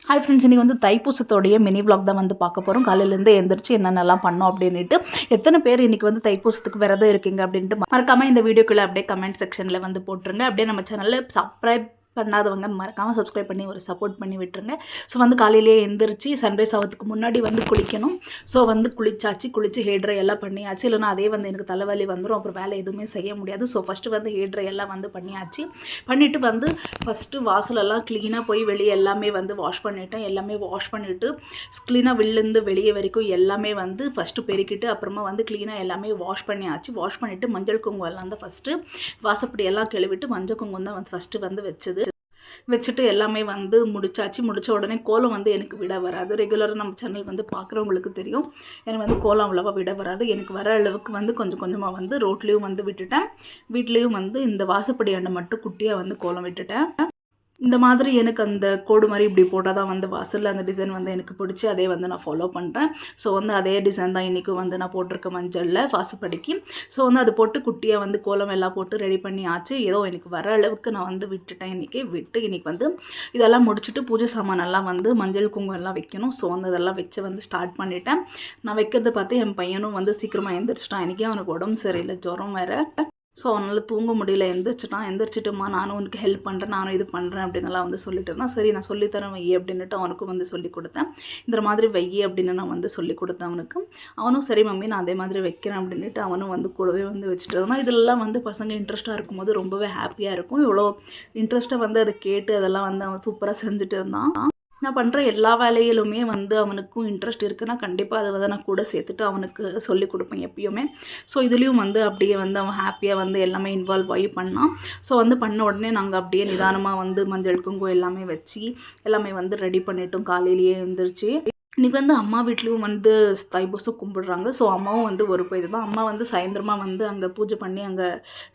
Hi friends, இன்றைக்கி வந்து தைப்பூசத்தோடைய mini vlog தான் வந்து பார்க்க போகிறோம். காலையிலேருந்து எழுந்திரிச்சு என்னென்னலாம் பண்ணோம் அப்படின்ட்டு. எத்தனை பேர் இன்றைக்கி வந்து தைப்பூசத்துக்கு விரதம் இருக்கீங்க அப்படின்ட்டு மறக்காமல் இந்த வீடியோக்குள்ளே அப்படியே கமெண்ட் செக்ஷனில் வந்து போட்டுருங்க. அப்படியே நம்ம சேனலில் சப்ஸ்கிரைப் பண்ணாதவங்க மறக்காமல் சப்ஸ்கிரைப் பண்ணி ஒரு சப்போர்ட் பண்ணி விட்டுருங்க. ஸோ வந்து காலையிலேயே எந்திரிச்சு சன்ரைஸ் ஆகிறதுக்கு முன்னாடி வந்து குளிக்கணும். ஸோ வந்து குளிச்சாச்சு, குளித்து ஹேர் ட்ரை எல்லாம் பண்ணியாச்சு. இல்லைனா அதே வந்து எனக்கு தலைவலி வந்துடும், அப்புறம் வேலை எதுவுமே செய்ய முடியாது. ஸோ ஃபஸ்ட்டு வந்து ஹேர் ட்ரை எல்லாம் வந்து பண்ணியாச்சு. பண்ணிவிட்டு வந்து ஃபஸ்ட்டு வாசலெல்லாம் க்ளீனாக போய் வெளியே எல்லாமே வந்து வாஷ் பண்ணிவிட்டேன். எல்லாமே வாஷ் பண்ணிவிட்டு க்ளீனாக வெளிலேருந்து வெளியே வரைக்கும் எல்லாமே வந்து ஃபஸ்ட்டு பெருக்கிட்டு அப்புறமா வந்து க்ளீனாக எல்லாமே வாஷ் பண்ணியாச்சு. வாஷ் பண்ணிவிட்டு மஞ்சள் குங்குமம் எல்லாம் தான் ஃபஸ்ட்டு வாசப்படி எல்லாம் கழுவிட்டு மஞ்சள் குங்குமம் தான் வந்து ஃபஸ்ட்டு வந்து வச்சுட்டு எல்லாமே வந்து முடிச்சாச்சு. முடித்த உடனே கோலம் வந்து எனக்கு விட வராது. ரெகுலராக நம்ம சேனல் வந்து பார்க்குறவங்களுக்கு தெரியும், எனக்கு வந்து கோலம் அவ்வளோவா விட வராது. எனக்கு வர அளவுக்கு வந்து கொஞ்சம் கொஞ்சமாக வந்து ரோட்லேயும் வந்து விட்டுட்டேன். வீட்லேயும் வந்து இந்த வாசப்படி அண்டை மட்டும் குட்டியாக வந்து கோலம் விட்டுட்டேன். இந்த மாதிரி எனக்கு அந்த கோடு மாதிரி இப்படி போட்டால் தான் வந்து வாசலில் அந்த டிசைன் வந்து எனக்கு பிடிச்சி அதே வந்து நான் ஃபாலோ பண்ணுறேன். ஸோ வந்து அதே டிசைன் தான் இன்றைக்கும் வந்து நான் போட்டிருக்கேன் மஞ்சளில் வாசப்படிக்கு. ஸோ வந்து அது போட்டு குட்டியாக வந்து கோலம் எல்லாம் போட்டு ரெடி பண்ணி ஆச்சு. ஏதோ எனக்கு வர அளவுக்கு நான் வந்து விட்டுட்டேன். இன்றைக்கி வந்து இதெல்லாம் முடிச்சுட்டு பூஜை சாமானெல்லாம் வந்து மஞ்சள் குங்குமம் எல்லாம் வைக்கணும். ஸோ வந்து அதெல்லாம் வச்சு வந்து ஸ்டார்ட் பண்ணிட்டேன். நான் வைக்கிறது பார்த்து என் பையனும் வந்து சீக்கிரமாக எழுந்திரிச்சிட்டான். இன்றைக்கி அவனுக்கு உடம்பு சரியில்லை, ஜுரம் வேறு. ஸோ அவனால் தூங்க முடியல. எந்திரிச்சிட்டுமா நானும் உனக்கு ஹெல்ப் பண்ணுறேன், நானும் இது பண்ணுறேன் அப்படின்னுலாம் வந்து சொல்லிட்டு இருந்தான். சரி நான் சொல்லித்தரேன் வை அப்படின்ட்டு அவனுக்கும் வந்து சொல்லி கொடுத்தேன். இந்த மாதிரி வை அப்படின்னு நான் வந்து சொல்லி கொடுத்தேன் அவனுக்கு. அவனும் சரி மம்மி நான் அதே மாதிரி வைக்கிறேன் அப்படின்ட்டு அவனும் வந்து கூடவே வந்து வச்சுட்டு இருந்தான். இதெல்லாம் வந்து பசங்க இன்ட்ரெஸ்ட்டாக இருக்கும்போது ரொம்பவே ஹாப்பியாக இருக்கும். இவ்வளோ இன்ட்ரெஸ்ட்டாக வந்து அதை கேட்டு அதெல்லாம் வந்து அவன் சூப்பராக செஞ்சுட்டு இருந்தான். நான் பண்ணுற எல்லா வேலையிலுமே வந்து அவனுக்கும் இன்ட்ரெஸ்ட் இருக்குன்னா கண்டிப்பாக அதை வந்து நான் கூட சேர்த்துட்டு அவனுக்கு சொல்லிக் கொடுப்பேன் எப்பயுமே. ஸோ இதுலேயும் வந்து அப்படியே வந்து அவன் ஹாப்பியாக வந்து எல்லாமே இன்வால்வ் ஆகி பண்ணான். ஸோ வந்து பண்ண உடனே நாங்கள் அப்படியே நிதானமாக வந்து மஞ்சள் குங்குமம் எல்லாமே வச்சு எல்லாமே வந்து ரெடி பண்ணிட்டோம். காலையிலேயே எழுந்திரிச்சு இன்றைக்கி வந்து அம்மா வீட்லேயும் வந்து தைப்பூசம் கும்பிடுறாங்க. ஸோ அம்மாவும் வந்து ஒரு இது தான். அம்மா வந்து சாயந்தரமாக வந்து அங்கே பூஜை பண்ணி அங்கே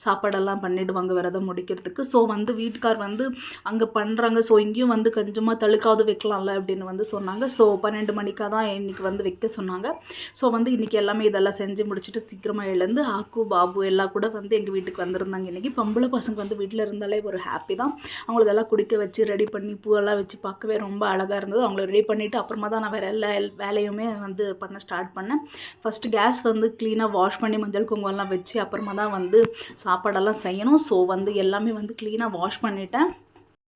சாப்பாடெல்லாம் பண்ணிவிடுவாங்க விரதம் முடிக்கிறதுக்கு. ஸோ வந்து வீட்டுக்கார் வந்து அங்கே பண்ணுறாங்க. ஸோ இங்கேயும் வந்து கொஞ்சமாக தழுக்காவது வைக்கலாம்ல அப்படின்னு வந்து சொன்னாங்க. ஸோ 12 மணிக்காக தான் இன்றைக்கி வந்து வைக்க சொன்னாங்க. ஸோ வந்து இன்றைக்கி எல்லாமே இதெல்லாம் செஞ்சு முடிச்சுட்டு சீக்கிரமாக எழுந்து ஆக்கு பாபு எல்லாம் கூட வந்து எங்கள் வீட்டுக்கு வந்திருந்தாங்க. இன்றைக்கி பொம்பளை பசங்க வந்து வீட்டில் இருந்தாலே ஒரு ஹாப்பி தான். அவங்களுக்கெல்லாம் குடிக்க வச்சு ரெடி பண்ணி பூவெல்லாம் வச்சு பார்க்கவே ரொம்ப அழகாக இருந்தது. அவங்கள ரெடி பண்ணிவிட்டு அப்புறமா தான் நான் எல்லா வேலையுமே வந்து பண்ண ஸ்டார்ட் பண்ணேன். ஃபஸ்ட்டு கேஸ் வந்து க்ளீனாக வாஷ் பண்ணி மஞ்சள் குங்குமம்லாம் வச்சு அப்புறமா தான் வந்து சாப்பாடெல்லாம் செய்யணும். ஸோ வந்து எல்லாமே வந்து க்ளீனாக வாஷ் பண்ணிட்டேன்.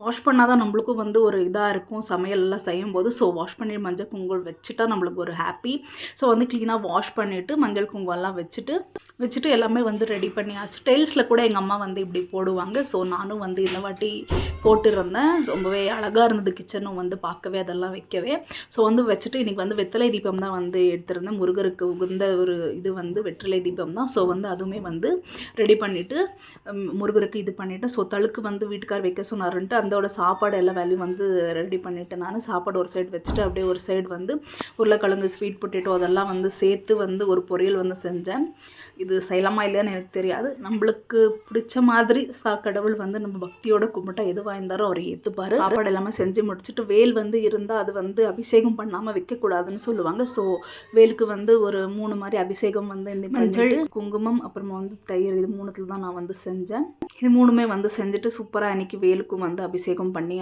வாஷ் பண்ணால் தான் நம்மளுக்கும் வந்து ஒரு இதாக இருக்கும் சமையல்லாம் செய்யும்போது. ஸோ வாஷ் பண்ணி மஞ்சள் குங்குமம் வச்சுட்டா நம்மளுக்கு ஒரு ஹாப்பி. ஸோ வந்து க்ளீனாக வாஷ் பண்ணிவிட்டு மஞ்சள் குங்குமம்லாம் வச்சுட்டு எல்லாமே வந்து ரெடி பண்ணியாச்சு. டைல்ஸில் கூட எங்கள் அம்மா வந்து இப்படி போடுவாங்க. ஸோ நானும் வந்து இந்த வாட்டி போட்டுருந்தேன். ரொம்பவே அழகாக இருந்தது கிச்சனும் வந்து பார்க்கவே அதெல்லாம் வைக்கவே. ஸோ வந்து வச்சுட்டு இன்றைக்கி வந்து வெத்தலை தீபம் தான் வந்து எடுத்திருந்தேன். முருகருக்கு உகந்த ஒரு இது வந்து வெற்றிலை தீபம் தான். ஸோ வந்து அதுவுமே வந்து ரெடி பண்ணிவிட்டு முருகருக்கு இது பண்ணிவிட்டு ஸோ தழுக்கு வந்து வீட்டுக்கார் வைக்க சொன்னாருன்ட்டு அதோட சாப்பாடு எல்லா வேலையும் வந்து ரெடி பண்ணிவிட்டேன். நான் சாப்பாடு ஒரு சைடு வச்சுட்டு அப்படியே ஒரு சைடு வந்து உருளைக்கிழங்கு ஸ்வீட் பொட்டேட்டோ அதெல்லாம் வந்து சேர்த்து வந்து ஒரு பொரியல் வந்து செஞ்சேன். இது செய்யலாமா இல்லையான்னு எனக்கு தெரியாது. நம்மளுக்கு பிடிச்ச மாதிரி கடவுள் வந்து நம்ம பக்தியோடு கும்பிட்டா எதுவாக இருந்தாலும் அவர் ஏற்றுப்பார். சாப்பாடு எல்லாமே செஞ்சு முடிச்சுட்டு வேல் வந்து இருந்தால் அது வந்து அபிஷேகம் பண்ணாமல் வைக்கக்கூடாதுன்னு சொல்லுவாங்க. ஸோ வேலுக்கு வந்து ஒரு 3 மாதிரி அபிஷேகம் வந்து இந்த மஞ்சள் குங்குமம் அப்புறமா வந்து தயிர் இது 3த்துல தான் நான் வந்து செஞ்சேன். இது 3மே வந்து செஞ்சுட்டு சூப்பராக அன்றைக்கி வேலுக்கும் வந்து அபிஷேகம் பண்ணி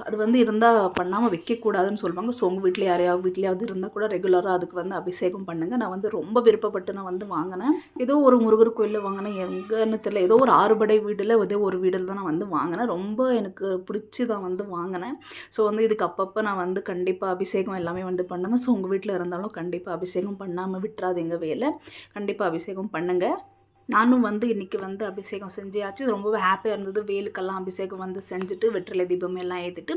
அது வந்து இருந்தால் பண்ணாமல் வைக்கக்கூடாதுன்னு சொல்லுவாங்க. ஸோ உங்கள் வீட்டில் வீட்லையாவது இருந்தால் கூட ரெகுலராக அதுக்கு வந்து அபிஷேகம் பண்ணுங்கள். நான் வந்து ரொம்ப விருப்பப்பட்டு நான் வந்து வாங்கினேன். ஏதோ ஒரு முருகர் கோயிலில் வாங்கினேன், எங்கன்னு தெரியல. ஏதோ ஒரு 6 படை வீடில் ஏதோ ஒரு வீடில் தான் நான் வந்து வாங்கினேன். ரொம்ப எனக்கு பிடிச்சி தான் வந்து வாங்கினேன். ஸோ வந்து இதுக்கு அப்பப்போ நான் வந்து கண்டிப்பாக அபிஷேகம் எல்லாமே வந்து பண்ணுவேன். ஸோ உங்கள் வீட்டில் இருந்தாலும் கண்டிப்பாக அபிஷேகம் பண்ணாமல் விட்டுறாதீங்க வேலை. கண்டிப்பாக அபிஷேகம் பண்ணுங்கள். நானும் வந்து இன்றைக்கி வந்து அபிஷேகம் செஞ்சாச்சு. ரொம்பவே ஹாப்பியாக இருந்தது. வேலுக்கெல்லாம் அபிஷேகம் வந்து செஞ்சுட்டு வெற்றிலை தீபம் எல்லாம் ஏற்றிட்டு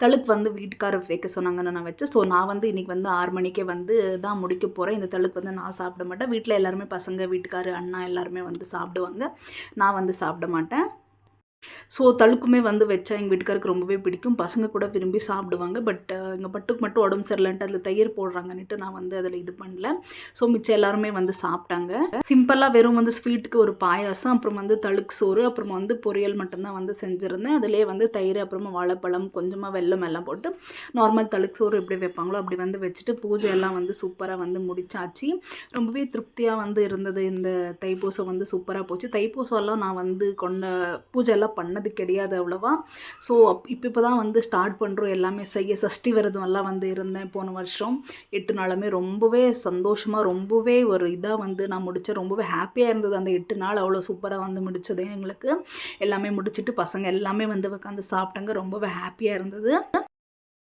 தழுக்கு வந்து வீட்டுக்காரர் வைக்க சொன்னாங்கன்னு நான் வச்சேன். ஸோ நான் வந்து இன்றைக்கி வந்து 6 மணிக்கே வந்து தான் முடிக்க போகிறேன். இந்த தழுக்கு வந்து நான் சாப்பிட மாட்டேன். வீட்டில் எல்லாருமே பசங்க வீட்டுக்காரு அண்ணா எல்லாருமே வந்து சாப்பிடுவாங்க. நான் வந்து சாப்பிட மாட்டேன். ஸோ தழுக்குமே வந்து வச்சா எங்கள் வீட்டுக்காருக்கு ரொம்பவே பிடிக்கும். பசங்க கூட விரும்பி சாப்பிடுவாங்க. பட் எங்கள் பட்டுக்கு மட்டும் உடம்பு சரியில்லைன்ட்டு அதில் தயிர் போடுறாங்கன்னுட்டு நான் வந்து அதில் இது பண்ணல. ஸோ மிச்சம் எல்லாருமே வந்து சாப்பிட்டாங்க. சிம்பிளாக வெறும் வந்து ஸ்வீட்டுக்கு ஒரு பாயாசம், அப்புறம் வந்து தழுக்கு சோறு, அப்புறமா வந்து பொரியல் மட்டும்தான் வந்து செஞ்சுருந்தேன். அதிலே வந்து தயிர் அப்புறமா வாழைப்பழம் கொஞ்சமாக வெல்லம் எல்லாம் போட்டு நார்மல் தழுக்கு சோறு எப்படி வைப்பாங்களோ அப்படி வந்து வச்சுட்டு பூஜை எல்லாம் வந்து சூப்பராக வந்து முடிச்சாச்சு. ரொம்பவே திருப்தியாக வந்து இருந்தது. இந்த தைப்பூசம் வந்து சூப்பராக போச்சு. தைப்பூசம்லாம் நான் வந்து பூஜை எல்லாம் நாளாக பண்ணது கிடையாது அவ்வளோவா. ஸோ இப்போ தான் வந்து ஸ்டார்ட் பண்ணுறோம் எல்லாமே செய்ய. சஷ்டி விரதம் எல்லாம் வந்து இருந்தேன் போன வருஷம். 8 நாளுமே ரொம்பவே சந்தோஷமாக ரொம்பவே ஒரு இதாக வந்து நான் முடித்தேன். ரொம்பவே ஹாப்பியாக இருந்தது அந்த 8 நாள். அவ்வளோ சூப்பராக வந்து முடித்தது எங்களுக்கு. எல்லாமே முடிச்சுட்டு பசங்க எல்லாமே வந்து உட்காந்து சாப்பிட்டாங்க. ரொம்பவே ஹாப்பியாக இருந்தது.